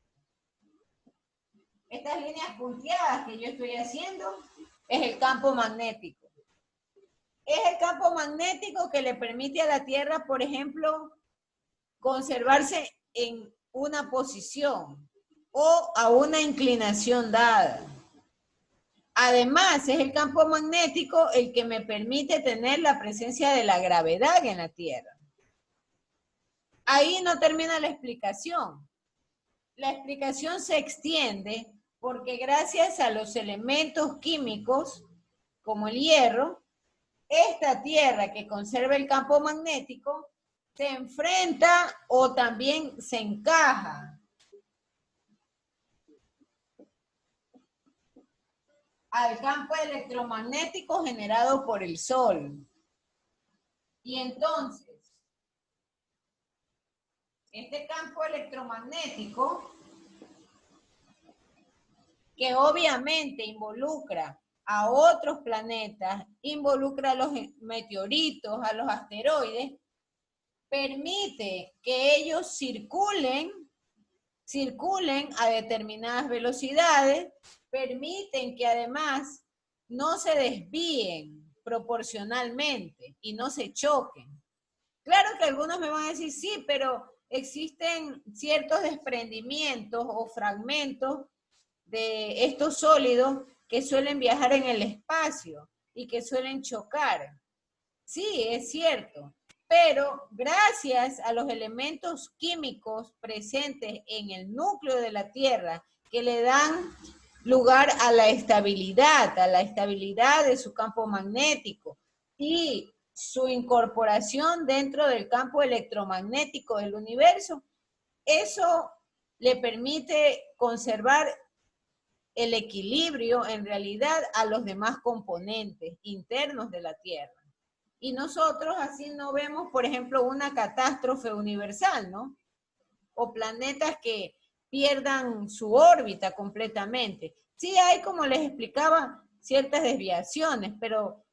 Estas líneas punteadas que yo estoy haciendo es el campo magnético. Es el campo magnético que le permite a la Tierra, por ejemplo, conservarse en una posición o a una inclinación dada. Además, es el campo magnético el que me permite tener la presencia de la gravedad en la Tierra. Ahí no termina la explicación. La explicación se extiende porque gracias a los elementos químicos, como el hierro, esta Tierra que conserva el campo magnético se enfrenta o también se encaja al campo electromagnético generado por el Sol. Y entonces, este campo electromagnético, que obviamente involucra a otros planetas, involucra a los meteoritos, a los asteroides, permite que ellos circulen a determinadas velocidades, permiten que además no se desvíen proporcionalmente y no se choquen. Claro que algunos me van a decir, sí, pero existen ciertos desprendimientos o fragmentos de estos sólidos que suelen viajar en el espacio y que suelen chocar. Sí, es cierto, pero gracias a los elementos químicos presentes en el núcleo de la Tierra que le dan lugar a la estabilidad de su campo magnético y su incorporación dentro del campo electromagnético del universo, eso le permite conservar el equilibrio en realidad a los demás componentes internos de la Tierra. Y nosotros así no vemos, por ejemplo, una catástrofe universal, ¿no? O planetas que pierdan su órbita completamente. Sí hay, como les explicaba, ciertas desviaciones, pero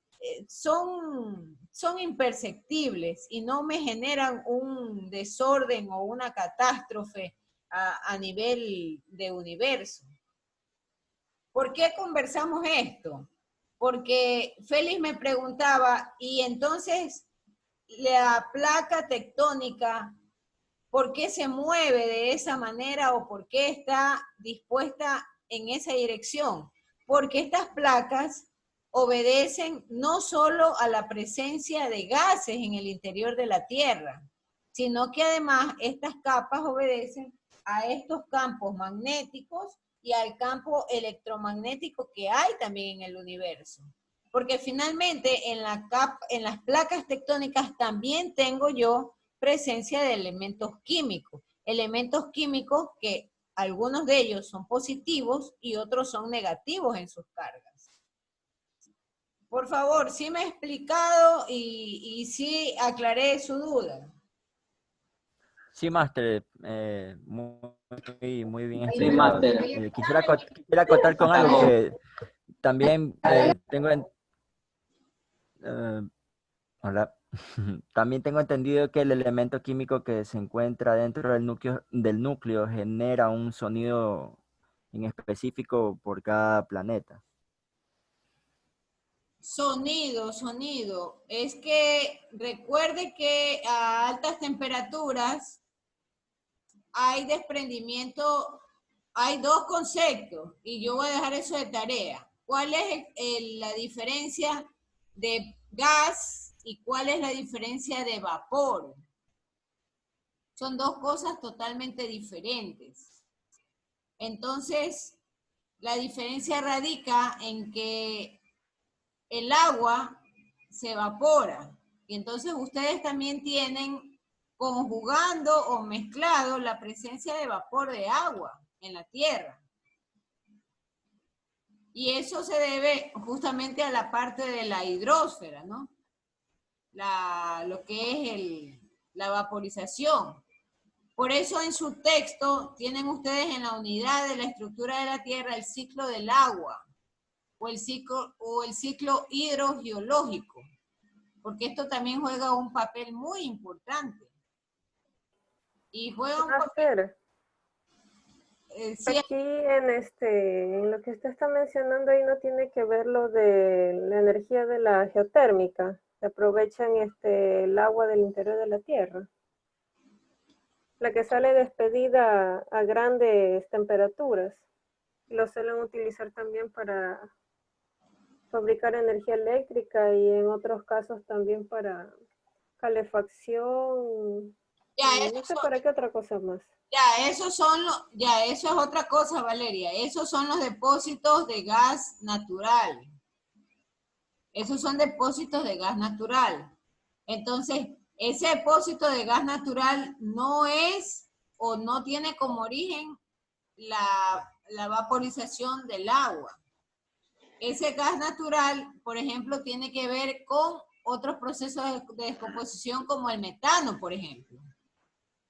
son imperceptibles y no me generan un desorden o una catástrofe a nivel de universo. ¿Por qué conversamos esto? Porque Félix me preguntaba, y entonces la placa tectónica, ¿por qué se mueve de esa manera o por qué está dispuesta en esa dirección? Porque estas placas obedecen no solo a la presencia de gases en el interior de la Tierra, sino que además estas capas obedecen a estos campos magnéticos y al campo electromagnético que hay también en el universo. Porque finalmente en las placas tectónicas también tengo yo presencia de elementos químicos que algunos de ellos son positivos y otros son negativos en sus cargas. Por favor, sí me he explicado y sí aclaré su duda. Sí, máster, muy bien Sí, explicado. máster. Quisiera acotar con algo que también hola. También tengo entendido que el elemento químico que se encuentra dentro del núcleo genera un sonido en específico por cada planeta. Sonido. Es que recuerde que a altas temperaturas hay desprendimiento, hay dos conceptos y yo voy a dejar eso de tarea. ¿Cuál es la diferencia de gas y cuál es la diferencia de vapor? Son dos cosas totalmente diferentes. Entonces, la diferencia radica en que el agua se evapora y entonces ustedes también tienen conjugando o mezclado la presencia de vapor de agua en la Tierra. Y eso se debe justamente a la parte de la hidrósfera, ¿no? Lo que es la vaporización. Por eso en su texto tienen ustedes en la unidad de la estructura de la Tierra el ciclo del agua o el ciclo hidrogeológico, porque esto también juega un papel muy importante. Y juega un papel... Aquí en lo que usted está mencionando ahí no tiene que ver lo de la energía de la geotérmica, se aprovechan el agua del interior de la Tierra. La que sale despedida a grandes temperaturas. Lo suelen utilizar también para fabricar energía eléctrica y en otros casos también para calefacción. No sé para qué otra cosa más. eso es otra cosa, Valeria. Esos son los depósitos de gas natural. Esos son depósitos de gas natural. Entonces, ese depósito de gas natural no es o no tiene como origen la vaporización del agua. Ese gas natural, por ejemplo, tiene que ver con otros procesos de descomposición como el metano, por ejemplo.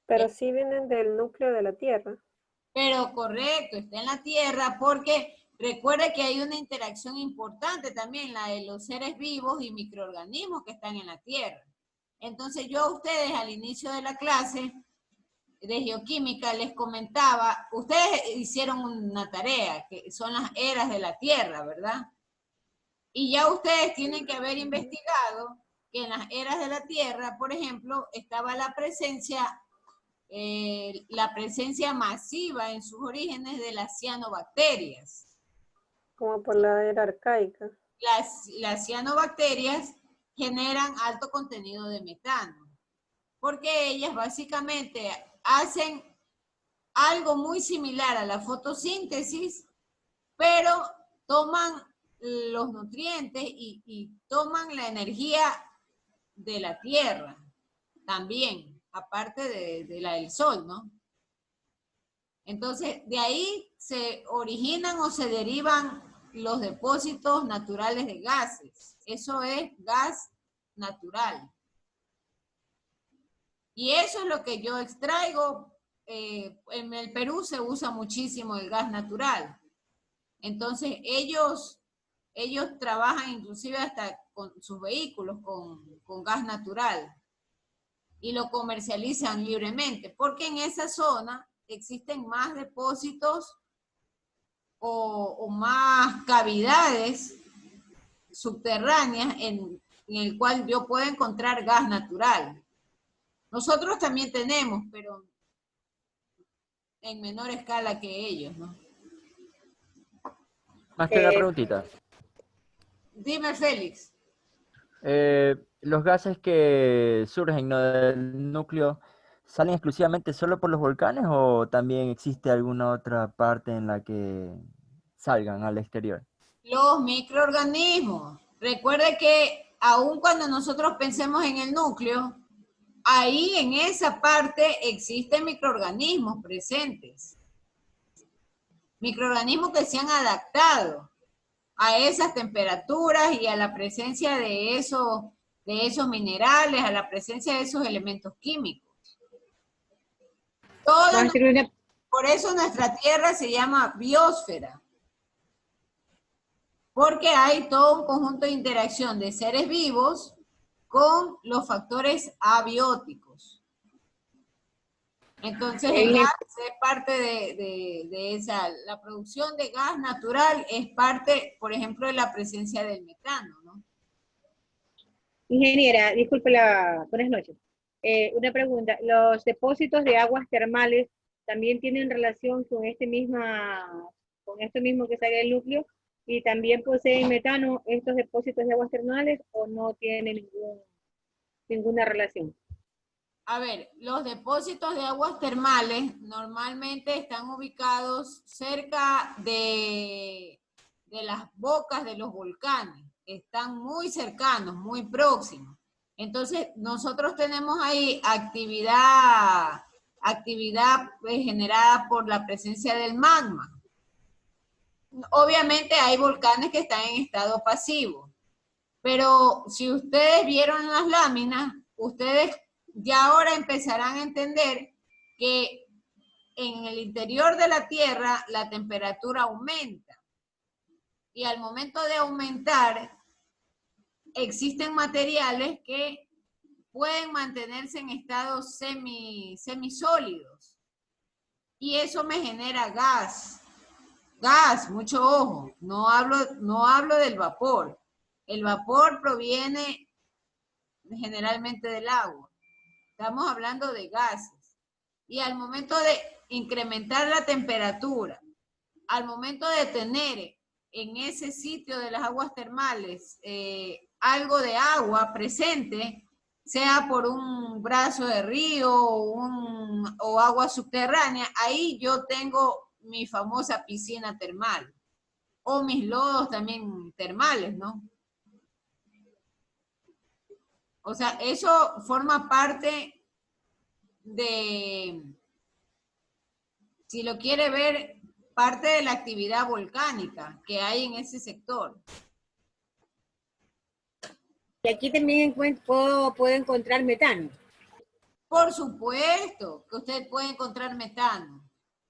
Pero sí vienen del núcleo de la Tierra. Pero correcto, está en la Tierra porque recuerde que hay una interacción importante también, la de los seres vivos y microorganismos que están en la Tierra. Entonces yo a ustedes al inicio de la clase de geoquímica les comentaba, ustedes hicieron una tarea, que son las eras de la Tierra, ¿verdad? Y ya ustedes tienen que haber investigado que en las eras de la Tierra, por ejemplo, estaba la presencia masiva en sus orígenes de las cianobacterias. Como por la era arcaica. Las cianobacterias generan alto contenido de metano, porque ellas básicamente hacen algo muy similar a la fotosíntesis, pero toman los nutrientes y toman la energía de la tierra también, aparte de la del sol, ¿no? Entonces, de ahí se originan o se derivan los depósitos naturales de gases. Eso es gas natural. Y eso es lo que yo extraigo. En el Perú se usa muchísimo el gas natural. Entonces, ellos trabajan inclusive hasta con sus vehículos con gas natural y lo comercializan libremente, porque en esa zona existen más depósitos o más cavidades subterráneas en el cual yo puedo encontrar gas natural. Nosotros también tenemos, pero en menor escala que ellos, ¿no? Más que una preguntita. Dime, Félix. Los gases que surgen, ¿no?, del núcleo ¿Salen exclusivamente solo por los volcanes o también existe alguna otra parte en la que salgan al exterior? Los microorganismos. Recuerde que aun cuando nosotros pensemos en el núcleo, ahí en esa parte existen microorganismos presentes. Microorganismos que se han adaptado a esas temperaturas y a la presencia de esos minerales, a la presencia de esos elementos químicos. Por eso nuestra Tierra se llama biosfera. Porque hay todo un conjunto de interacción de seres vivos con los factores abióticos. Entonces el gas es parte de esa, la producción de gas natural es parte, por ejemplo, de la presencia del metano, ¿no? Ingeniera, disculpe buenas noches. Una pregunta, ¿los depósitos de aguas termales también tienen relación con con esto mismo que sale del núcleo? ¿Y también poseen metano estos depósitos de aguas termales o no tienen ninguna relación? A ver, los depósitos de aguas termales normalmente están ubicados cerca de las bocas de los volcanes. Están muy cercanos, muy próximos. Entonces, nosotros tenemos ahí actividad generada por la presencia del magma. Obviamente hay volcanes que están en estado pasivo, pero si ustedes vieron las láminas, ustedes ya ahora empezarán a entender que en el interior de la Tierra la temperatura aumenta. Y al momento de aumentar, existen materiales que pueden mantenerse en estados semisólidos. Y eso me genera gas. Gas, mucho ojo. No hablo del vapor. El vapor proviene generalmente del agua. Estamos hablando de gases. Y al momento de incrementar la temperatura, al momento de tener en ese sitio de las aguas termales algo de agua presente, sea por un brazo de río o agua subterránea, ahí yo tengo mi famosa piscina termal o mis lodos también termales, ¿no? O sea, eso forma parte de, si lo quiere ver, parte de la actividad volcánica que hay en ese sector. Y aquí también puedo encontrar metano. Por supuesto que usted puede encontrar metano.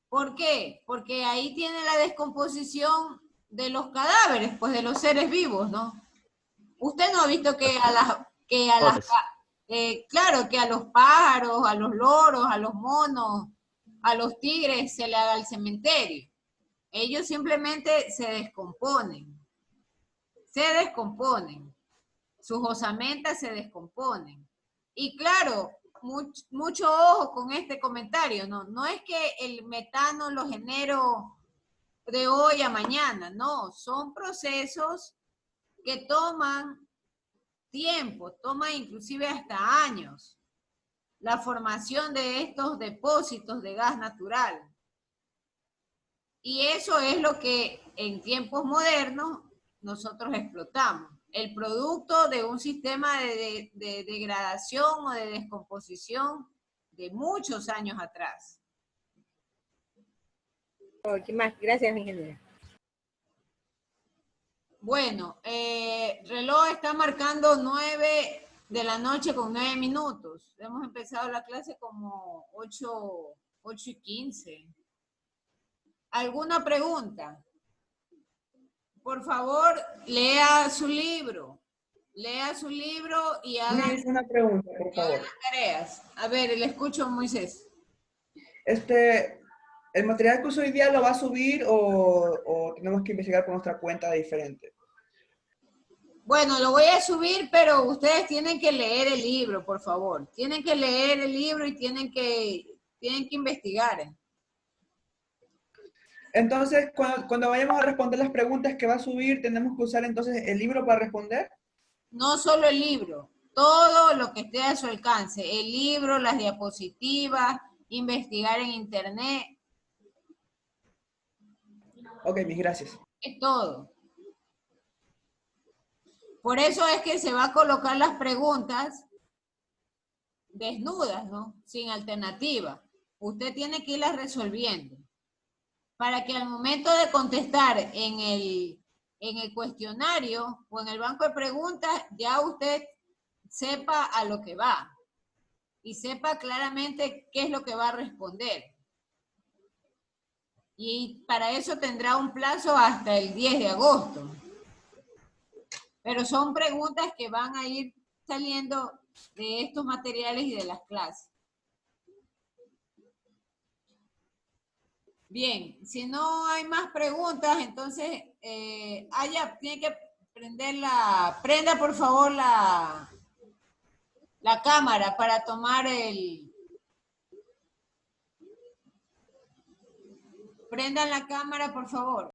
¿Por qué? Porque ahí tiene la descomposición de los cadáveres, pues de los seres vivos, ¿no? Usted no ha visto que claro, que a los pájaros, a los loros, a los monos, a los tigres se le haga el cementerio. Ellos simplemente se descomponen. Sus osamentas se descomponen. Y claro, mucho ojo con este comentario, ¿no? No es que el metano lo genero de hoy a mañana, no, son procesos que toman tiempo, toman inclusive hasta años, la formación de estos depósitos de gas natural. Y eso es lo que en tiempos modernos nosotros explotamos. El producto de un sistema de degradación o de descomposición de muchos años atrás. ¿Qué más? Gracias, ingeniera. Bueno, reloj está marcando 9 de la noche con 9 minutos. Hemos empezado la clase como 8:15. ¿Alguna pregunta? Por favor, lea su libro. Lea su libro y haga una pregunta, por favor. las tareas. A ver, le escucho, Moisés. ¿El material que uso hoy día lo va a subir o tenemos que investigar por nuestra cuenta diferente? Bueno, lo voy a subir, pero ustedes tienen que leer el libro, por favor. Tienen que leer el libro y tienen que investigar. Entonces, cuando vayamos a responder las preguntas que va a subir, ¿tenemos que usar entonces el libro para responder? No solo el libro, todo lo que esté a su alcance, el libro, las diapositivas, investigar en internet, Ok, mis gracias. es todo. Por eso es que se va a colocar las preguntas desnudas, ¿no? Sin alternativa. Usted tiene que irlas resolviendo para que al momento de contestar en el cuestionario o en el banco de preguntas, ya usted sepa a lo que va y sepa claramente qué es lo que va a responder. Y para eso tendrá un plazo hasta el 10 de agosto. Pero son preguntas que van a ir saliendo de estos materiales y de las clases. Bien, si no hay más preguntas, entonces, tiene que prenda por favor la cámara para tomar prendan la cámara por favor.